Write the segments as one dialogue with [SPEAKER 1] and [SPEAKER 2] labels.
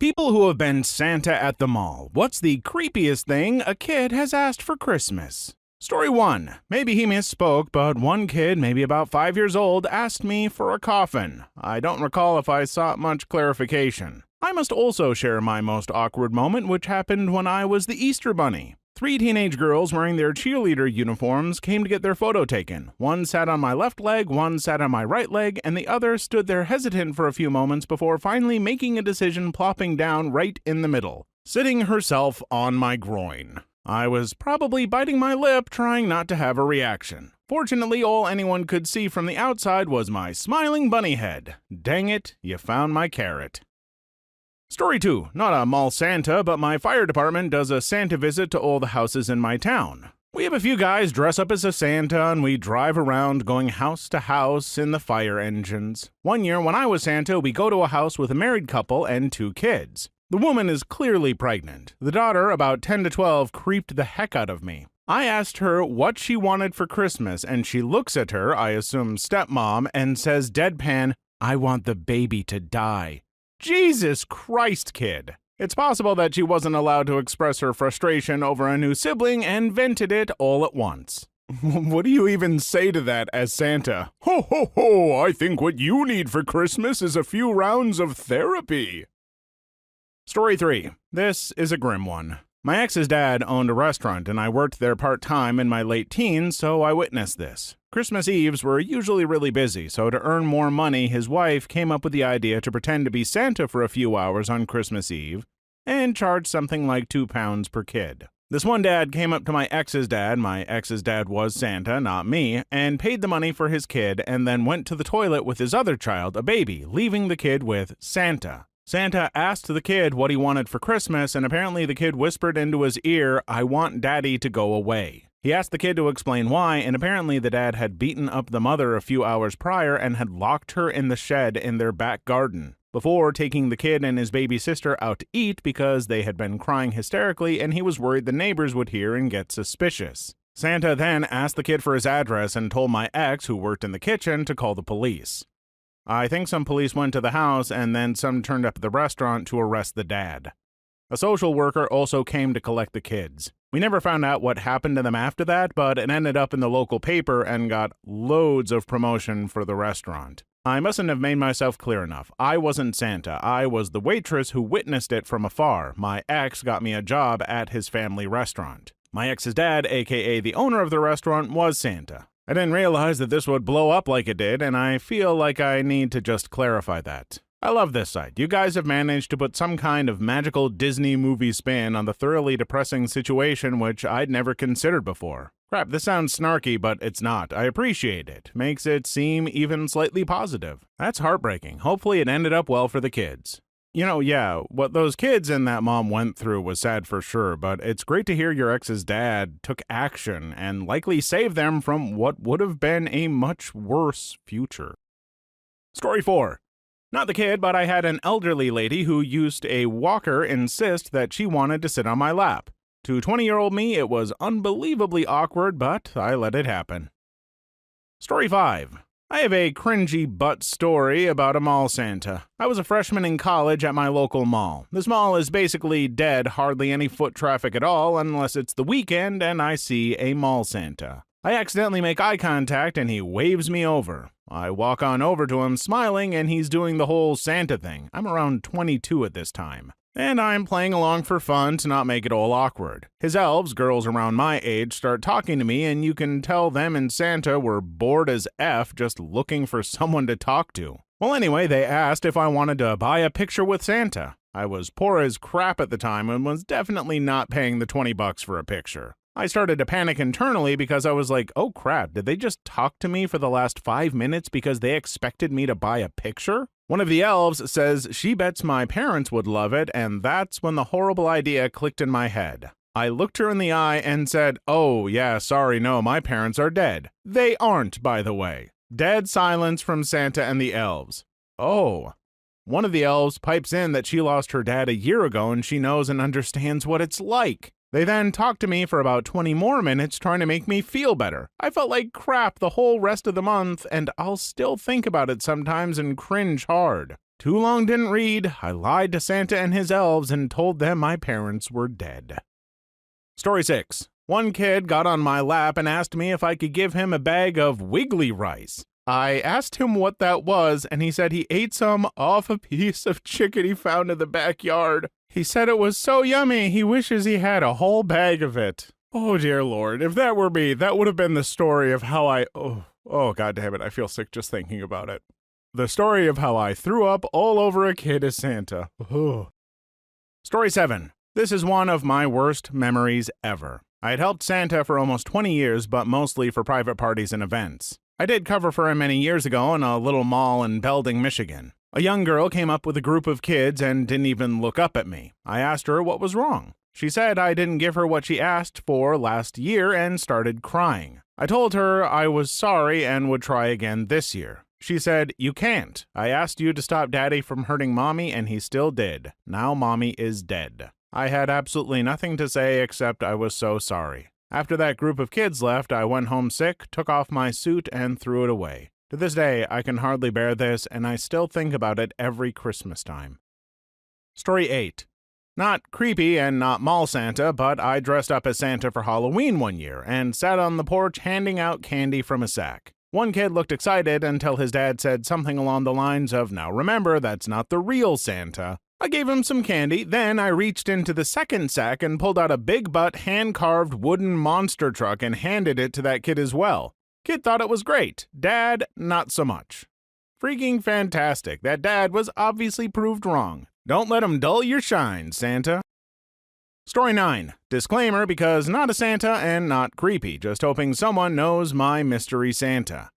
[SPEAKER 1] People who have been Santa at the mall. What's the creepiest thing a kid has asked for Christmas? Story 1. Maybe he misspoke, but one kid, maybe about 5 years old, asked me for a coffin. I don't recall if I sought much clarification. I must also share my most awkward moment, which happened when I was the Easter Bunny. 3 teenage girls wearing their cheerleader uniforms came to get their photo taken. One sat on my left leg, one sat on my right leg, and the other stood there hesitant for a few moments before finally making a decision, plopping down right in the middle, sitting herself on my groin. I was probably biting my lip, trying not to have a reaction. Fortunately, all anyone could see from the outside was my smiling bunny head. Dang it, you found my carrot. Story 2. Not a mall Santa, but my fire department does a Santa visit to all the houses in my town. We have a few guys dress up as a Santa and we drive around going house to house in the fire engines. One year when I was Santa, we go to a house with a married couple and 2 kids. The woman is clearly pregnant. The daughter, about 10 to 12, creeped the heck out of me. I asked her what she wanted for Christmas and she looks at her, I assume stepmom, and says deadpan, "I want the baby to die." Jesus Christ, kid. It's possible that she wasn't allowed to express her frustration over a new sibling and vented it all at once. What do you even say to that as Santa? Ho ho ho, I think what you need for Christmas is a few rounds of therapy. Story 3. This is a grim one. My ex's dad owned a restaurant and I worked there part-time in my late teens, so I witnessed this. Christmas Eves were usually really busy, so to earn more money, his wife came up with the idea to pretend to be Santa for a few hours on Christmas Eve and charge something like £2 per kid. This one dad came up to my ex's dad was Santa, not me, and paid the money for his kid and then went to the toilet with his other child, a baby, leaving the kid with Santa. Santa asked the kid what he wanted for Christmas, and apparently the kid whispered into his ear, "I want Daddy to go away." He asked the kid to explain why, and apparently the dad had beaten up the mother a few hours prior and had locked her in the shed in their back garden, before taking the kid and his baby sister out to eat because they had been crying hysterically and he was worried the neighbors would hear and get suspicious. Santa then asked the kid for his address and told my ex, who worked in the kitchen, to call the police. I think some police went to the house and then some turned up at the restaurant to arrest the dad. A social worker also came to collect the kids. We never found out what happened to them after that, but it ended up in the local paper and got loads of promotion for the restaurant. I mustn't have made myself clear enough. I wasn't Santa. I was the waitress who witnessed it from afar. My ex got me a job at his family restaurant. My ex's dad, aka the owner of the restaurant, was Santa. I didn't realize that this would blow up like it did, and I feel like I need to just clarify that. I love this site. You guys have managed to put some kind of magical Disney movie spin on the thoroughly depressing situation which I'd never considered before. Crap, this sounds snarky, but it's not. I appreciate it. Makes it seem even slightly positive. That's heartbreaking. Hopefully it ended up well for the kids. You know, yeah, what those kids and that mom went through was sad for sure, but it's great to hear your ex's dad took action and likely saved them from what would have been a much worse future. Story 4. Not the kid, but I had an elderly lady who used a walker insist that she wanted to sit on my lap. To 20-year-old me, it was unbelievably awkward, but I let it happen. Story 5. I have a cringy butt story about a mall Santa. I was a freshman in college at my local mall. This mall is basically dead, hardly any foot traffic at all, unless it's the weekend and I see a mall Santa. I accidentally make eye contact and he waves me over. I walk on over to him smiling and he's doing the whole Santa thing. I'm around 22 at this time. And I'm playing along for fun to not make it all awkward. His elves, girls around my age, start talking to me and you can tell them and Santa were bored as F just looking for someone to talk to. Well, anyway, they asked if I wanted to buy a picture with Santa. I was poor as crap at the time and was definitely not paying the $20 for a picture. I started to panic internally because I was like, oh crap, did they just talk to me for the last 5 minutes because they expected me to buy a picture? One of the elves says she bets my parents would love it, and that's when the horrible idea clicked in my head. I looked her in the eye and said, oh yeah, sorry, no, my parents are dead. They aren't, by the way. Dead silence from Santa and the elves. Oh. One of the elves pipes in that she lost her dad a year ago and she knows and understands what it's like. They then talked to me for about 20 more minutes trying to make me feel better. I felt like crap the whole rest of the month, and I'll still think about it sometimes and cringe hard. Too long didn't read. I lied to Santa and his elves and told them my parents were dead. Story 6. One kid got on my lap and asked me if I could give him a bag of wiggly rice. I asked him what that was, and he said he ate some off a piece of chicken he found in the backyard. He said it was so yummy, he wishes he had a whole bag of it. Oh, dear Lord, if that were me, that would have been the story of how Oh, God damn it, I feel sick just thinking about it. The story of how I threw up all over a kid as Santa. Oh. Story 7. This is one of my worst memories ever. I had helped Santa for almost 20 years, but mostly for private parties and events. I did cover for him many years ago in a little mall in Belding, Michigan. A young girl came up with a group of kids and didn't even look up at me. I asked her what was wrong. She said I didn't give her what she asked for last year and started crying. I told her I was sorry and would try again this year. She said, "You can't. I asked you to stop Daddy from hurting Mommy and he still did. Now Mommy is dead." I had absolutely nothing to say except I was so sorry. After that group of kids left, I went home sick, took off my suit, and threw it away. To this day, I can hardly bear this, and I still think about it every Christmas time. Story 8. Not creepy and not mall Santa, but I dressed up as Santa for Halloween one year and sat on the porch handing out candy from a sack. One kid looked excited until his dad said something along the lines of, "Now remember, that's not the real Santa." I gave him some candy, then I reached into the second sack and pulled out a big butt hand-carved wooden monster truck and handed it to that kid as well. Kid thought it was great. Dad, not so much. Freaking fantastic. That dad was obviously proved wrong. Don't let him dull your shine, Santa. Story 9. Disclaimer, because not a Santa and not creepy, just hoping someone knows my mystery Santa.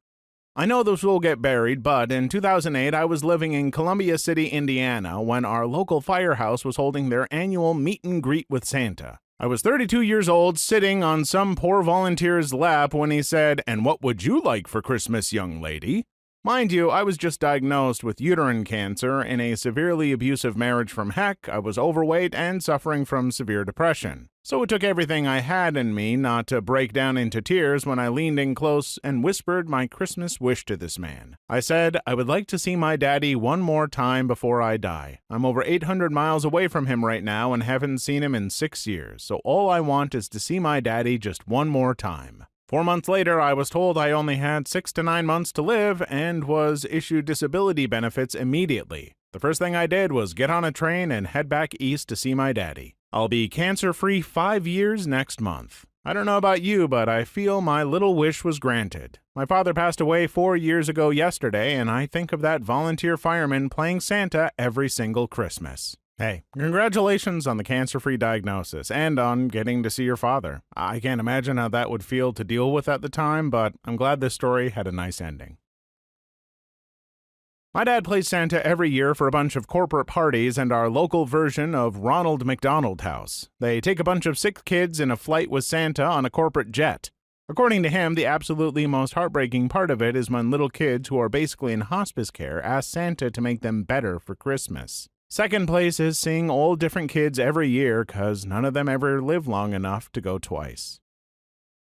[SPEAKER 1] I know this will get buried, but in 2008 I was living in Columbia City, Indiana, when our local firehouse was holding their annual meet and greet with Santa. I was 32 years old, sitting on some poor volunteer's lap when he said, "And what would you like for Christmas, young lady?" Mind you, I was just diagnosed with uterine cancer in a severely abusive marriage from heck, I was overweight and suffering from severe depression. So it took everything I had in me not to break down into tears when I leaned in close and whispered my Christmas wish to this man. I said, "I would like to see my daddy one more time before I die. I'm over 800 miles away from him right now and haven't seen him in 6 years, so all I want is to see my daddy just one more time." 4 months later, I was told I only had 6 to 9 months to live and was issued disability benefits immediately. The first thing I did was get on a train and head back east to see my daddy. I'll be cancer-free 5 years next month. I don't know about you, but I feel my little wish was granted. My father passed away 4 years ago yesterday, and I think of that volunteer fireman playing Santa every single Christmas. Hey, congratulations on the cancer-free diagnosis and on getting to see your father. I can't imagine how that would feel to deal with at the time, but I'm glad this story had a nice ending. My dad plays Santa every year for a bunch of corporate parties and our local version of Ronald McDonald House. They take a bunch of sick kids in a flight with Santa on a corporate jet. According to him, the absolutely most heartbreaking part of it is when little kids who are basically in hospice care ask Santa to make them better for Christmas. Second place is seeing all different kids every year, 'cause none of them ever live long enough to go twice.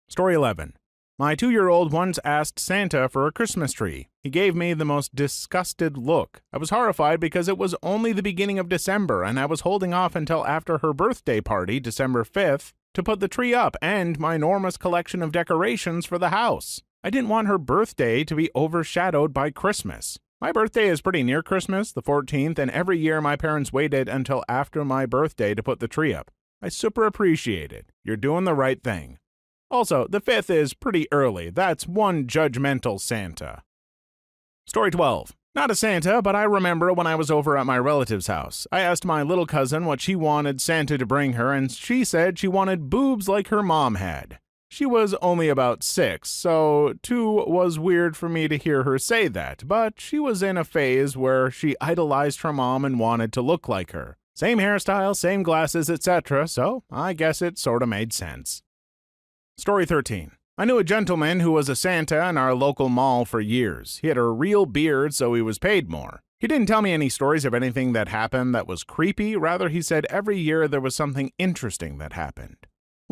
[SPEAKER 1] Story 11. My 2-year-old once asked Santa for a Christmas tree. He gave me the most disgusted look. I was horrified because it was only the beginning of December, and I was holding off until after her birthday party, December 5th, to put the tree up and my enormous collection of decorations for the house. I didn't want her birthday to be overshadowed by Christmas. My birthday is pretty near Christmas, the 14th, and every year my parents waited until after my birthday to put the tree up. I super appreciate it. You're doing the right thing. Also, the 5th is pretty early. That's one judgmental Santa. Story 12. Not a Santa, but I remember when I was over at my relative's house. I asked my little cousin what she wanted Santa to bring her, and she said she wanted boobs like her mom had. She was only about 6, so too was weird for me to hear her say that, but she was in a phase where she idolized her mom and wanted to look like her. Same hairstyle, same glasses, etc., so I guess it sorta made sense. Story 13. I knew a gentleman who was a Santa in our local mall for years. He had a real beard, so he was paid more. He didn't tell me any stories of anything that happened that was creepy, rather he said every year there was something interesting that happened.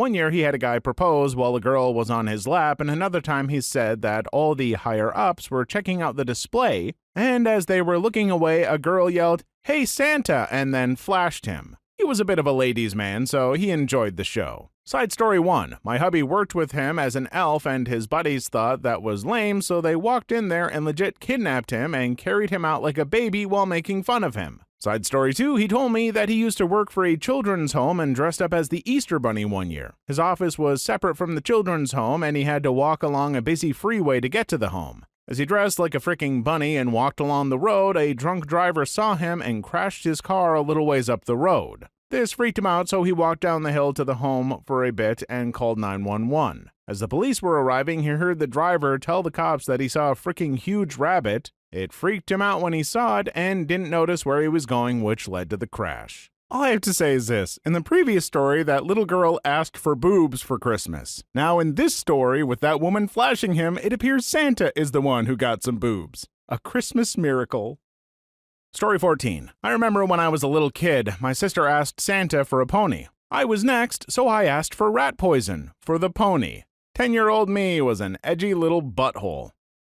[SPEAKER 1] One year he had a guy propose while a girl was on his lap, and another time he said that all the higher-ups were checking out the display, and as they were looking away, a girl yelled, "Hey, Santa," and then flashed him. He was a bit of a ladies' man, so he enjoyed the show. Side story 1. My hubby worked with him as an elf, and his buddies thought that was lame, so they walked in there and legit kidnapped him and carried him out like a baby while making fun of him. Side story 2, he told me that he used to work for a children's home and dressed up as the Easter Bunny one year. His office was separate from the children's home, and he had to walk along a busy freeway to get to the home. As he dressed like a freaking bunny and walked along the road, a drunk driver saw him and crashed his car a little ways up the road. This freaked him out, so he walked down the hill to the home for a bit and called 911. As the police were arriving, he heard the driver tell the cops that he saw a freaking huge rabbit. It freaked him out when he saw it and didn't notice where he was going, which led to the crash. All I have to say is this. In the previous story, that little girl asked for boobs for Christmas. Now in this story, with that woman flashing him, it appears Santa is the one who got some boobs. A Christmas miracle. Story 14. I remember when I was a little kid, my sister asked Santa for a pony. I was next, so I asked for rat poison for the pony. 10-year-old me was an edgy little butthole.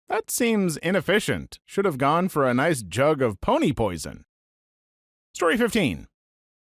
[SPEAKER 1] That seems inefficient. Should have gone for a nice jug of pony poison. Story 15.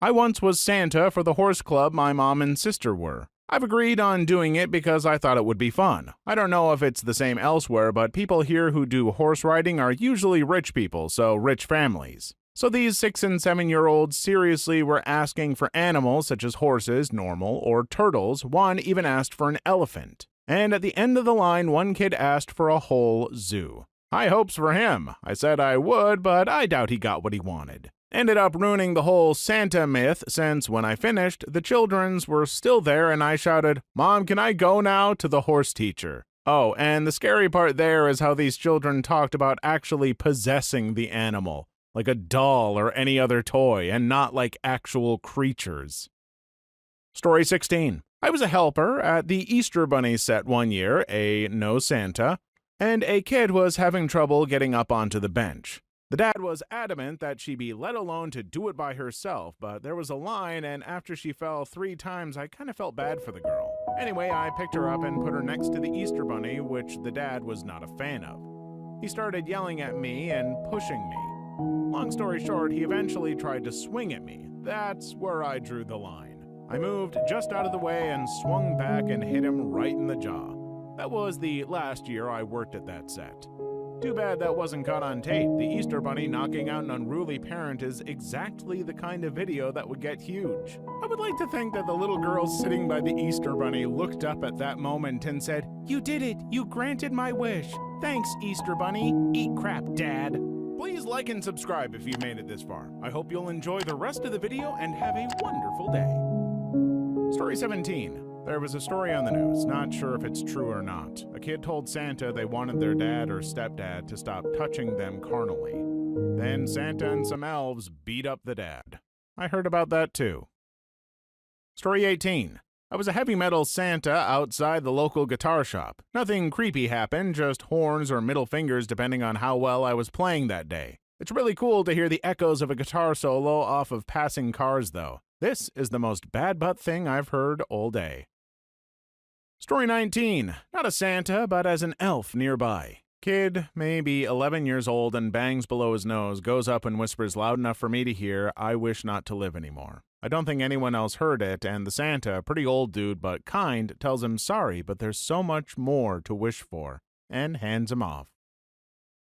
[SPEAKER 1] I once was Santa for the horse club my mom and sister were. I've agreed on doing it because I thought it would be fun. I don't know if it's the same elsewhere, but people here who do horse riding are usually rich people, so rich families. So these 6- and 7-year-olds seriously were asking for animals such as horses, normal, or turtles. One even asked for an elephant. And at the end of the line, one kid asked for a whole zoo. High hopes for him. I said I would, but I doubt he got what he wanted. Ended up ruining the whole Santa myth, since when I finished, the children's were still there and I shouted, "Mom, can I go now?" to the horse teacher. Oh, and the scary part there is how these children talked about actually possessing the animal, like a doll or any other toy, and not like actual creatures. Story 16. I was a helper at the Easter Bunny set one year, no Santa, and a kid was having trouble getting up onto the bench. The dad was adamant that she be let alone to do it by herself, but there was a line, and after she fell 3 times, I kind of felt bad for the girl. Anyway, I picked her up and put her next to the Easter Bunny, which the dad was not a fan of. He started yelling at me and pushing me. Long story short, he eventually tried to swing at me. That's where I drew the line. I moved just out of the way and swung back and hit him right in the jaw. That was the last year I worked at that set. Too bad that wasn't caught on tape. The Easter Bunny knocking out an unruly parent is exactly the kind of video that would get huge. I would like to think that the little girl sitting by the Easter Bunny looked up at that moment and said, "You did it! You granted my wish! Thanks, Easter Bunny! Eat crap, Dad!" Please like and subscribe if you made it this far. I hope you'll enjoy the rest of the video and have a wonderful day. Story 17. There was a story on the news, not sure if it's true or not. A kid told Santa they wanted their dad or stepdad to stop touching them carnally. Then Santa and some elves beat up the dad. I heard about that too. Story 18. I was a heavy metal Santa outside the local guitar shop. Nothing creepy happened, just horns or middle fingers depending on how well I was playing that day. It's really cool to hear the echoes of a guitar solo off of passing cars though. This is the most bad butt thing I've heard all day. Story 19. Not a Santa, but as an elf nearby. Kid, maybe 11 years old and bangs below his nose, goes up and whispers loud enough for me to hear, "I wish not to live anymore." I don't think anyone else heard it, and the Santa, pretty old dude but kind, tells him sorry, but there's so much more to wish for, and hands him off.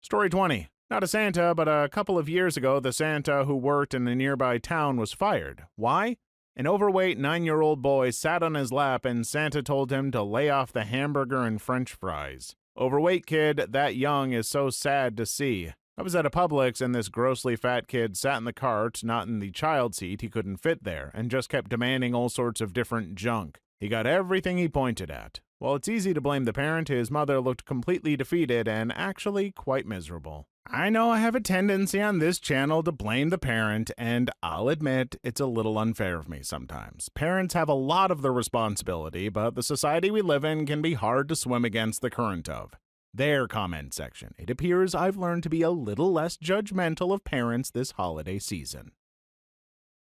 [SPEAKER 1] Story 20. Not a Santa, but a couple of years ago, the Santa who worked in a nearby town was fired. Why? An overweight 9-year-old boy sat on his lap and Santa told him to lay off the hamburger and french fries. Overweight kid that young is so sad to see. I was at a Publix and this grossly fat kid sat in the cart, not in the child seat, he couldn't fit there, and just kept demanding all sorts of different junk. He got everything he pointed at. While it's easy to blame the parent, his mother looked completely defeated and actually quite miserable. I know I have a tendency on this channel to blame the parent, and I'll admit it's a little unfair of me sometimes. Parents have a lot of the responsibility, but the society we live in can be hard to swim against the current of. Their comment section. It appears I've learned to be a little less judgmental of parents this holiday season.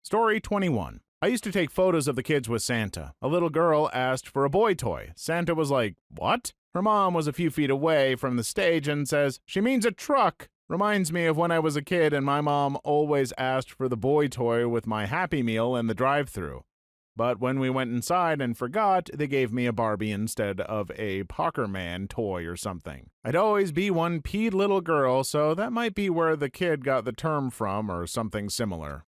[SPEAKER 1] Story 21. I used to take photos of the kids with Santa. A little girl asked for a boy toy. Santa was like, "What?" Her mom was a few feet away from the stage and says, "She means a truck." Reminds me of when I was a kid and my mom always asked for the boy toy with my Happy Meal in the drive-thru. But when we went inside and forgot, they gave me a Barbie instead of a Poker Man toy or something. I'd always be one peed little girl, so that might be where the kid got the term from or something similar.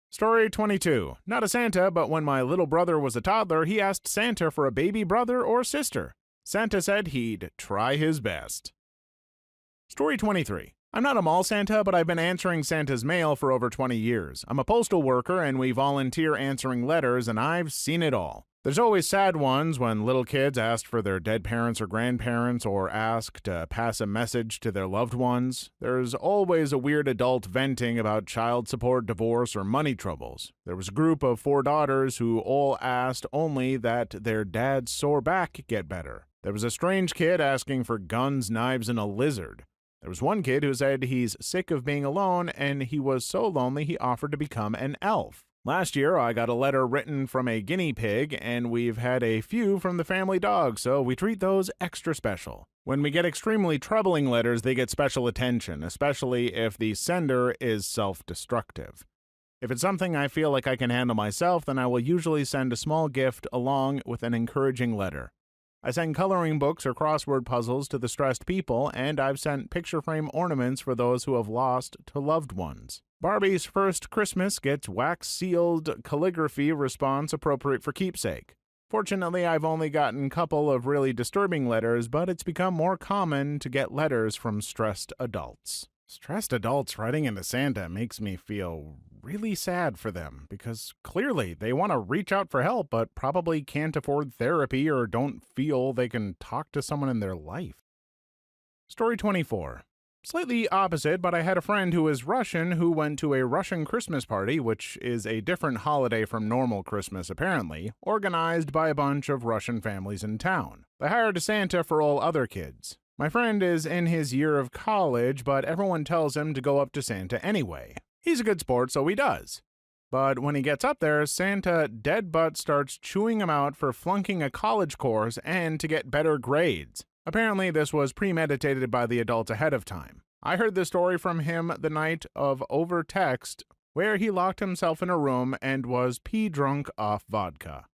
[SPEAKER 1] Story 22. Not a Santa, but when my little brother was a toddler, he asked Santa for a baby brother or sister. Santa said he'd try his best. Story 23. I'm not a mall Santa, but I've been answering Santa's mail for over 20 years. I'm a postal worker and we volunteer answering letters, and I've seen it all. There's always sad ones when little kids ask for their dead parents or grandparents or ask to pass a message to their loved ones. There's always a weird adult venting about child support, divorce, or money troubles. There was a group of 4 daughters who all asked only that their dad's sore back get better. There was a strange kid asking for guns, knives, and a lizard. There was one kid who said he's sick of being alone and he was so lonely he offered to become an elf. Last year, I got a letter written from a guinea pig, and we've had a few from the family dog, so we treat those extra special. When we get extremely troubling letters, they get special attention, especially if the sender is self-destructive. If it's something I feel like I can handle myself, then I will usually send a small gift along with an encouraging letter. I send coloring books or crossword puzzles to the stressed people, and I've sent picture frame ornaments for those who have lost to loved ones. Barbie's first Christmas gets wax-sealed calligraphy response appropriate for keepsake. Fortunately, I've only gotten a couple of really disturbing letters, but it's become more common to get letters from stressed adults. Stressed adults writing into Santa makes me feel really sad for them, because clearly they want to reach out for help, but probably can't afford therapy or don't feel they can talk to someone in their life. Story 24. Slightly opposite, but I had a friend who is Russian who went to a Russian Christmas party, which is a different holiday from normal Christmas apparently, organized by a bunch of Russian families in town. They hired a Santa for all other kids. My friend is in his year of college, but everyone tells him to go up to Santa anyway. He's a good sport, so he does. But when he gets up there, Santa dead butt starts chewing him out for flunking a college course and to get better grades. Apparently, this was premeditated by the adult ahead of time. I heard this story from him the night of over text, where he locked himself in a room and was pee drunk off vodka.